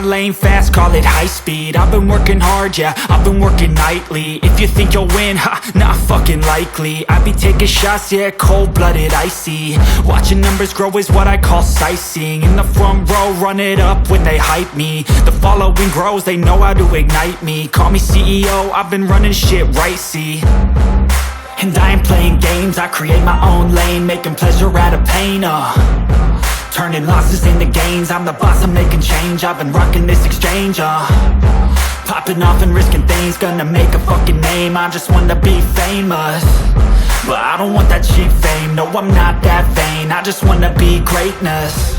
my lane fast, call it high speed. I've been working hard, yeah, I've been working nightly. If you think you'll win, ha, not fucking likely. I be taking shots, yeah, cold-blooded, icy. Watching numbers grow is what I call sightseeing. In the front row, run it up when they hype me. The following grows, they know how to ignite me. Call me CEO, I've been running shit right, see. And I ain't playing games, I create my own lane, making pleasure out of pain, turning losses into gains. I'm the boss, I'm making change. I've been rocking this exchange, popping off and risking things. Gonna make a fucking name, I just wanna be famous. But I don't want that cheap fame, no I'm not that vain. I just wanna be greatness.